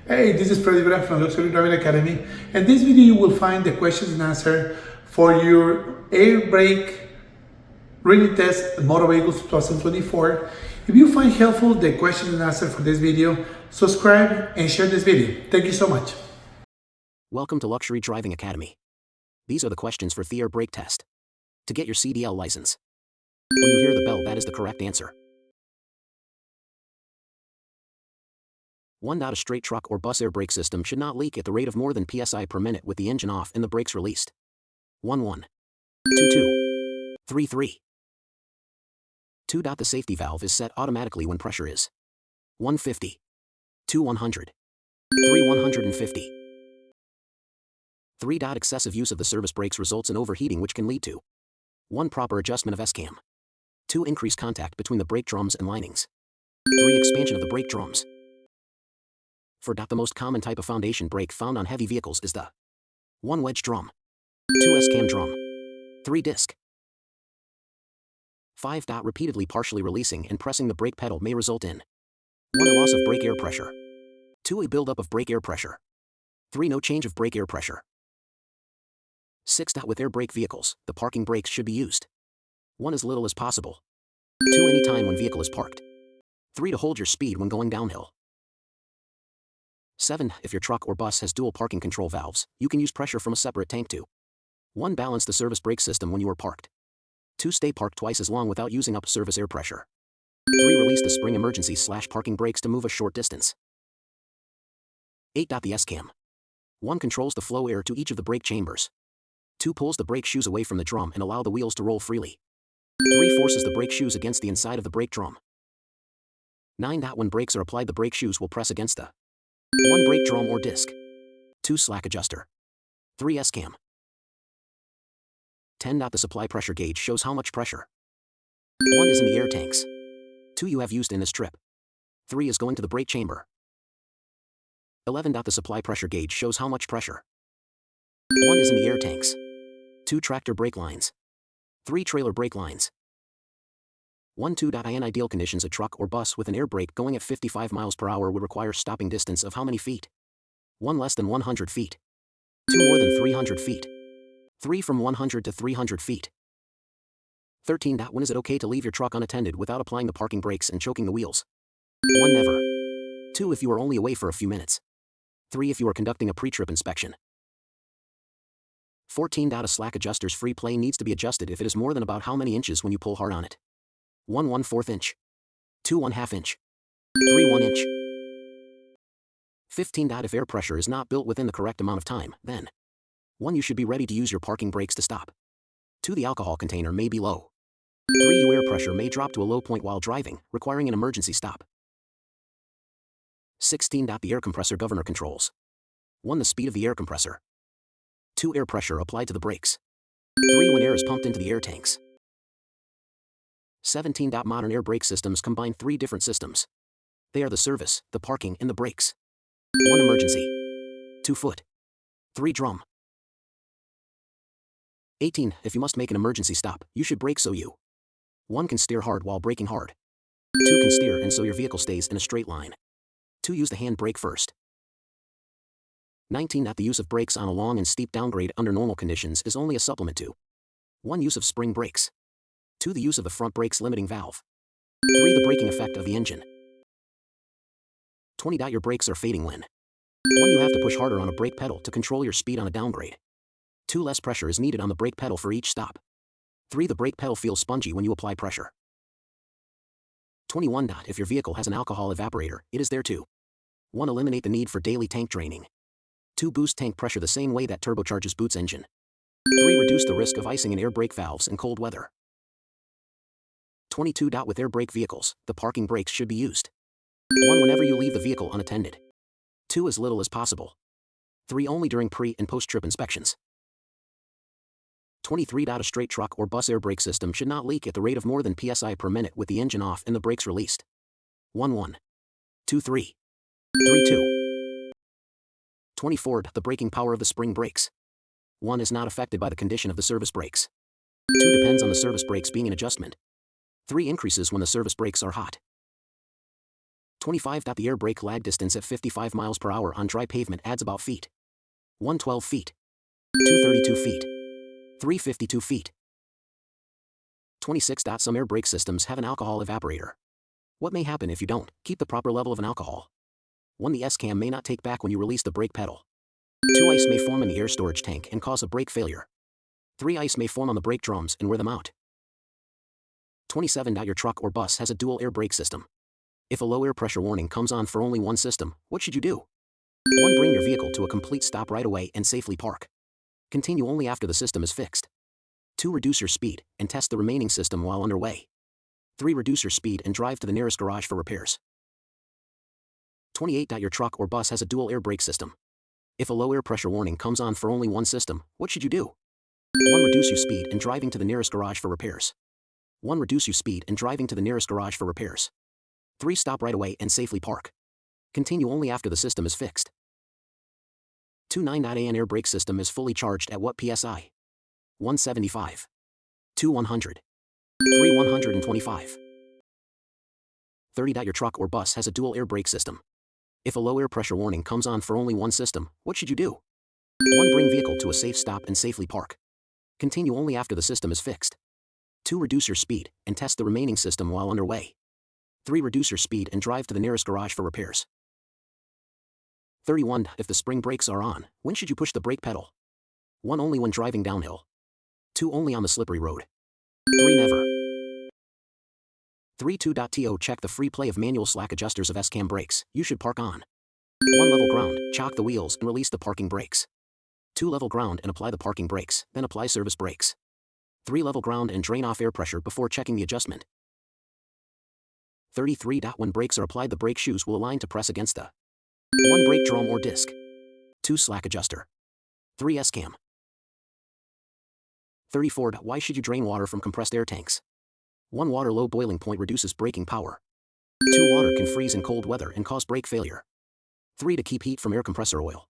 Hey, this is Freddy from Luxury Driving Academy. In this video, you will find the questions and answer for your air brake really test motor vehicles 2024. If you find helpful the questions and answer for this video, subscribe and share this video. Thank you so much. Welcome to Luxury Driving Academy. These are the questions for the air brake test. To get your CDL license. When you hear the bell, that is the correct answer. 1. A straight truck or bus air brake system should not leak at the rate of more than psi per minute with the engine off and the brakes released. 1 1. 2 2. 3 3. 2. The safety valve is set automatically when pressure is 150. 2 100. 3 150. 3. Excessive use of the service brakes results in overheating, which can lead to 1. Proper adjustment of S-cam. 2. Increased contact between the brake drums and linings. 3. Expansion of the brake drums. 4. The most common type of foundation brake found on heavy vehicles is the 1. Wedge drum. 2. S-cam drum. 3. Disc. 5. Repeatedly partially releasing and pressing the brake pedal may result in 1. A loss of brake air pressure. 2. A buildup of brake air pressure. 3. No change of brake air pressure. 6. With air brake vehicles, the parking brakes should be used 1. As little as possible. 2. Any time when vehicle is parked. 3. To hold your speed when going downhill. 7. If your truck or bus has dual parking control valves, you can use pressure from a separate tank to 1. Balance the service brake system when you are parked. 2. Stay parked twice as long without using up service air pressure. 3. Release the spring emergency/parking brakes to move a short distance. 8. The S-cam. 1. Controls the flow air to each of the brake chambers. 2. Pulls the brake shoes away from the drum and allow the wheels to roll freely. 3. Forces the brake shoes against the inside of the brake drum. 9. When brakes are applied, the brake shoes will press against the 1. Brake drum or disc. 2. Slack adjuster. 3. S-cam. 10. The supply pressure gauge shows how much pressure 1 is in the air tanks. 2. You have used in this trip. 3. Is going to the brake chamber. 11. The supply pressure gauge shows how much pressure 1 is in the air tanks. 2. Tractor brake lines. 3. Trailer brake lines. 1 2. In ideal conditions, a truck or bus with an air brake going at 55 miles per hour would require stopping distance of how many feet? 1. Less than 100 feet. 2. More than 300 feet. 3. From 100 to 300 feet. 13. When is it okay to leave your truck unattended without applying the parking brakes and choking the wheels? 1. Never. 2. If you are only away for a few minutes. 3. If you are conducting a pre-trip inspection. 14. A slack adjuster's free play needs to be adjusted if it is more than about how many inches when you pull hard on it? 1 1/4 inch. 2 1/2 inch. 3 1 inch. 15. If air pressure is not built within the correct amount of time, then 1. You should be ready to use your parking brakes to stop. 2. The alcohol container may be low. 3. Your air pressure may drop to a low point while driving, requiring an emergency stop. 16. The air compressor governor controls 1. The speed of the air compressor. 2. Air pressure applied to the brakes. 3. When air is pumped into the air tanks. 17. Modern air brake systems combine 3 different systems. They are the service, the parking, and the brakes. 1. Emergency. 2. Foot. 3. Drum. 18. If you must make an emergency stop, you should brake so you 1. Can steer hard while braking hard. 2. Can steer and so your vehicle stays in a straight line. 2. Use the hand brake first. 19. The use of brakes on a long and steep downgrade under normal conditions is only a supplement to 1. Use of spring brakes. 2. The use of the front brakes limiting valve. 3. The braking effect of the engine. 20. Your brakes are fading when 1. You have to push harder on a brake pedal to control your speed on a downgrade. 2. Less pressure is needed on the brake pedal for each stop. 3. The brake pedal feels spongy when you apply pressure. 21. If your vehicle has an alcohol evaporator, it is there to 1. Eliminate the need for daily tank draining. 2. Boost tank pressure the same way that turbocharges Boots engine. 3. Reduce the risk of icing in air brake valves in cold weather. 22. With air brake vehicles, the parking brakes should be used 1. Whenever you leave the vehicle unattended. 2. As little as possible. 3. Only during pre- and post-trip inspections. 23. A straight truck or bus air brake system should not leak at the rate of more than psi per minute with the engine off and the brakes released. 1 1. 2 3. 3 2. 24. The braking power of the spring brakes. 1. Is not affected by the condition of the service brakes. 2. Depends on the service brakes being in adjustment. 3. Increases when the service brakes are hot. 25. The air brake lag distance at 55 miles per hour on dry pavement adds about feet. 112 feet. 232 feet. 352 feet. 26. Some air brake systems have an alcohol evaporator. What may happen if you don't keep the proper level of an alcohol? 1. The S-cam may not take back when you release the brake pedal. 2. Ice may form in the air storage tank and cause a brake failure. 3. Ice may form on the brake drums and wear them out. 27. Your truck or bus has a dual air brake system. If a low air pressure warning comes on for only one system, what should you do? 1. Bring your vehicle to a complete stop right away and safely park. Continue only after the system is fixed. 2. Reduce your speed and test the remaining system while underway. 3. Reduce your speed and drive to the nearest garage for repairs. 28. Your truck or bus has a dual air brake system. If a low air pressure warning comes on for only one system, what should you do? 1. Reduce your speed and driving to the nearest garage for repairs. 1. Reduce your speed and driving to the nearest garage for repairs. 3. Stop right away and safely park. Continue only after the system is fixed. 29. An air brake system is fully charged at what psi? 175. 2. 100. 3. 125. 30. Your truck or bus has a dual air brake system. If a low air pressure warning comes on for only one system, what should you do? 1. Bring vehicle to a safe stop and safely park. Continue only after the system is fixed. 2. Reduce your speed and test the remaining system while underway. 3. Reduce your speed and drive to the nearest garage for repairs. 31. If the spring brakes are on, when should you push the brake pedal? 1. Only when driving downhill. 2. Only on the slippery road. 3. Never. 32. Check the free play of manual slack adjusters of S-cam brakes. You should park on 1. Level ground, chock the wheels and release the parking brakes. 2. Level ground and apply the parking brakes, then apply service brakes. 3. Level ground and drain off air pressure before checking the adjustment. 33. When brakes are applied, the brake shoes will align to press against the 1. Brake drum or disc. 2. Slack adjuster. 3. S-cam. 34. Why should you drain water from compressed air tanks? 1. Water low boiling point reduces braking power. 2. Water can freeze in cold weather and cause brake failure. 3. To keep heat from air compressor oil.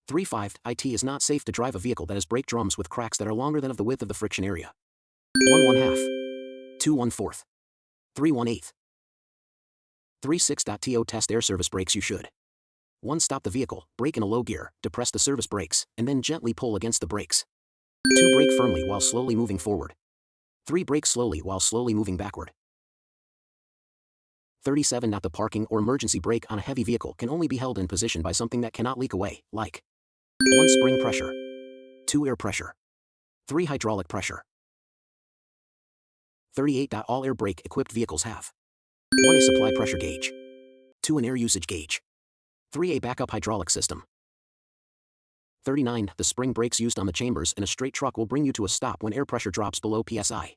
3. 5. It is not safe to drive a vehicle that has brake drums with cracks that are longer than of the width of the friction area. 1. 1/2. 2. 1/4. 3. 1/8. 3. 6. Test air service brakes. You should 1. Stop the vehicle, brake in a low gear, depress the service brakes, and then gently pull against the brakes. 2. Brake firmly while slowly moving forward. 3. Brake slowly while slowly moving backward. 37. The parking or emergency brake on a heavy vehicle can only be held in position by something that cannot leak away, like 1. Spring pressure. 2. Air pressure. 3. Hydraulic pressure. 38. All air brake equipped vehicles have 1. A supply pressure gauge. 2. An air usage gauge. 3. A backup hydraulic system. 39. The spring brakes used on the chambers in a straight truck will bring you to a stop when air pressure drops below psi.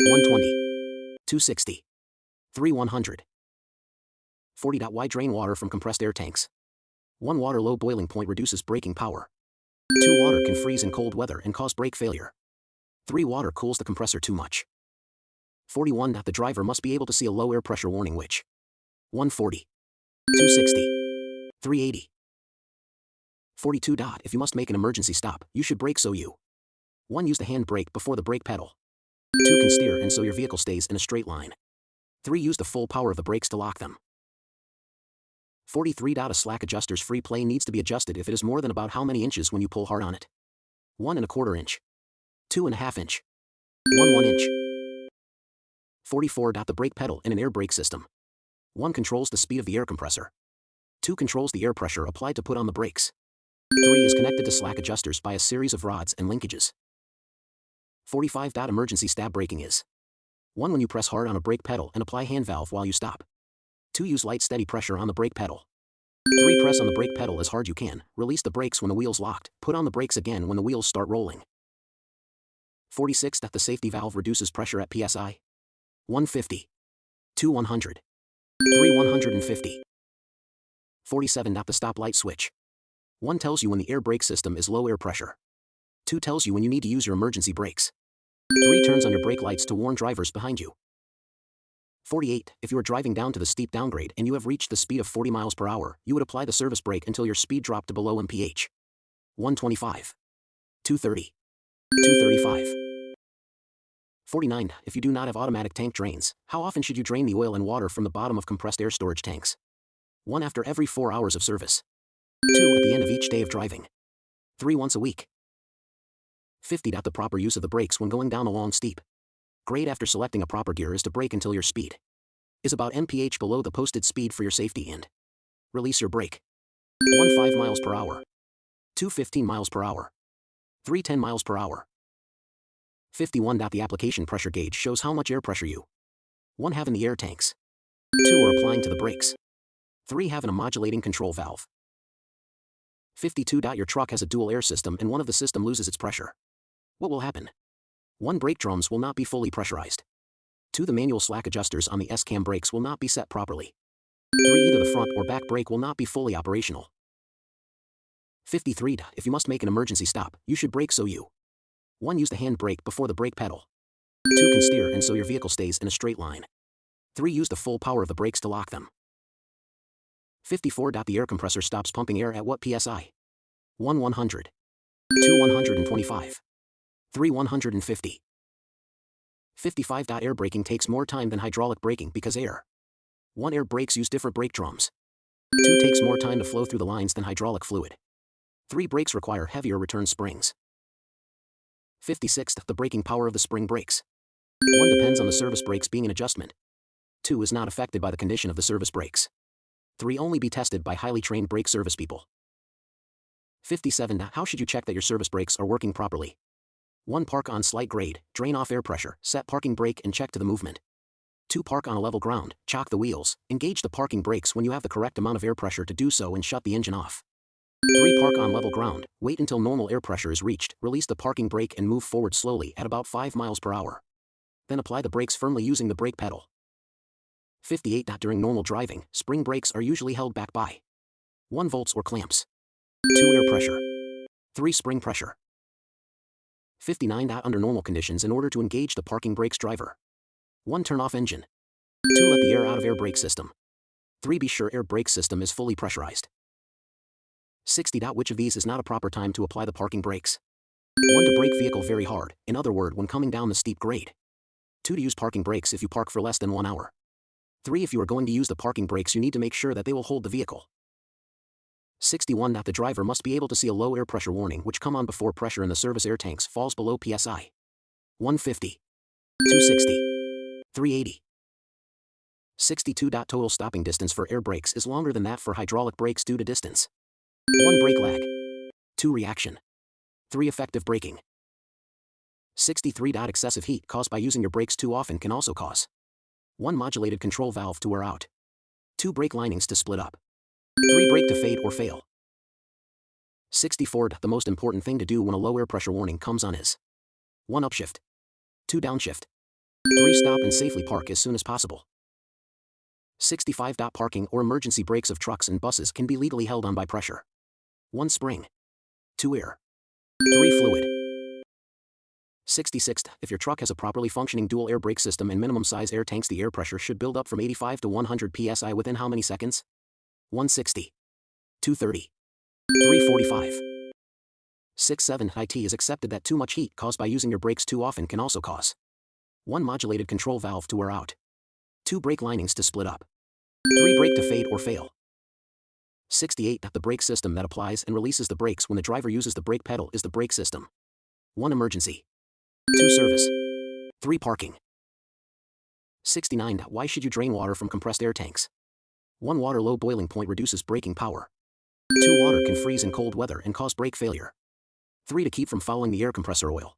120. 260. 3. 100. 40. Why drain water from compressed air tanks? 1. Water low boiling point reduces braking power. 2. Water can freeze in cold weather and cause brake failure. 3. Water cools the compressor too much. 41. The driver must be able to see a low air pressure warning which 140. 260. 380. 42. If you must make an emergency stop, you should brake so you 1. Use the hand brake before the brake pedal. 2. Can steer and so your vehicle stays in a straight line. 3. Use the full power of the brakes to lock them. 43. A slack adjuster's free play needs to be adjusted if it is more than about how many inches when you pull hard on it? 1 1/4 inch. 2 1/2 inch. 1 inch. 44. The brake pedal in an air brake system. 1. Controls the speed of the air compressor. 2. Controls the air pressure applied to put on the brakes. 3. Is connected to slack adjusters by a series of rods and linkages. 45. Emergency stab braking is 1. When you press hard on a brake pedal and apply hand valve while you stop. 2. Use light steady pressure on the brake pedal. 3. Press on the brake pedal as hard you can, release the brakes when the wheel's locked, put on the brakes again when the wheels start rolling. 46. The safety valve reduces pressure at psi. 150. 2. 100. 3. 150. 47. The stop light switch. 1. Tells you when the air brake system is low air pressure. 2. Tells you when you need to use your emergency brakes. 3. Turns on your brake lights to warn drivers behind you. 48. If you are driving down to the steep downgrade and you have reached the speed of 40 miles per hour, you would apply the service brake until your speed dropped to below mph. 125. 230. 235. 49. If you do not have automatic tank drains, how often should you drain the oil and water from the bottom of compressed air storage tanks? 1. After every 4 hours of service. 2. At the end of each day of driving. 3. Once a week. 50. The proper use of the brakes when going down a long steep grade after selecting a proper gear is to brake until your speed is about mph below the posted speed for your safety and release your brake. 1. 5 miles per hour. 2. 15 miles per hour. 3. 10 miles per hour. 51. The application pressure gauge shows how much air pressure you 1. Have in the air tanks. 2. Are applying to the brakes. 3. Have in a modulating control valve. 52. Your truck has a dual air system and one of the system loses its pressure. What will happen? 1. Brake drums will not be fully pressurized. 2. The manual slack adjusters on the S-cam brakes will not be set properly. 3. Either the front or back brake will not be fully operational. 53. If you must make an emergency stop, you should brake so you 1. Use the hand brake before the brake pedal. 2. Can steer and so your vehicle stays in a straight line. 3. Use the full power of the brakes to lock them. 54. The air compressor stops pumping air at what psi? 1. 100. 2. 125. 3. 150. 55. Air braking takes more time than hydraulic braking because 1. Air brakes use different brake drums. 2. Takes more time to flow through the lines than hydraulic fluid. 3. Brakes require heavier return springs. 56. The braking power of the spring brakes. 1. Depends on the service brakes being an adjustment. 2. Is not affected by the condition of the service brakes. 3. Only be tested by highly trained brake service people. 57. How should you check that your service brakes are working properly? 1. Park on slight grade, drain off air pressure, set parking brake and check to the movement. 2. Park on a level ground, chock the wheels, engage the parking brakes when you have the correct amount of air pressure to do so and shut the engine off. 3. Park on level ground, wait until normal air pressure is reached, release the parking brake and move forward slowly at about 5 miles per hour. Then apply the brakes firmly using the brake pedal. 58. During normal driving, spring brakes are usually held back by 1. Volts or clamps. 2. Air pressure. 3. Spring pressure. 59. Under normal conditions, in order to engage the parking brakes, driver 1. Turn off engine. 2. Let the air out of air brake system. 3. Be sure air brake system is fully pressurized. 60. Which of these is not a proper time to apply the parking brakes? 1. To brake vehicle very hard, in other words when coming down the steep grade. 2. To use parking brakes if you park for less than 1 hour. 3. If you are going to use the parking brakes you need to make sure that they will hold the vehicle. 61. The driver must be able to see a low air pressure warning which come on before pressure in the service air tanks falls below psi. 150. 260. 380. 62. Total stopping distance for air brakes is longer than that for hydraulic brakes due to distance. 1. Brake lag. 2. Reaction. 3. Effective braking. 63. Excessive heat caused by using your brakes too often can also cause 1. Modulated control valve to wear out. 2. Brake linings to split up. 3. Brake to fade or fail. 64. The most important thing to do when a low air pressure warning comes on is 1. Upshift. 2. Downshift. 3. Stop and safely park as soon as possible. 65. Parking or emergency brakes of trucks and buses can be legally held on by pressure. 1. Spring. 2. Air. 3. Fluid. 66. If your truck has a properly functioning dual air brake system and minimum size air tanks, the air pressure should build up from 85 to 100 psi within how many seconds? 160. 230. 345. 67. It is accepted that too much heat caused by using your brakes too often can also cause 1. Modulated control valve to wear out. 2. Brake linings to split up. 3. Brake to fade or fail. 68. The brake system that applies and releases the brakes when the driver uses the brake pedal is the brake system. 1. Emergency. 2. Service. 3. Parking. 69. Why should you drain water from compressed air tanks? 1. Water low boiling point reduces braking power. 2. Water can freeze in cold weather and cause brake failure. 3. To keep from fouling the air compressor oil.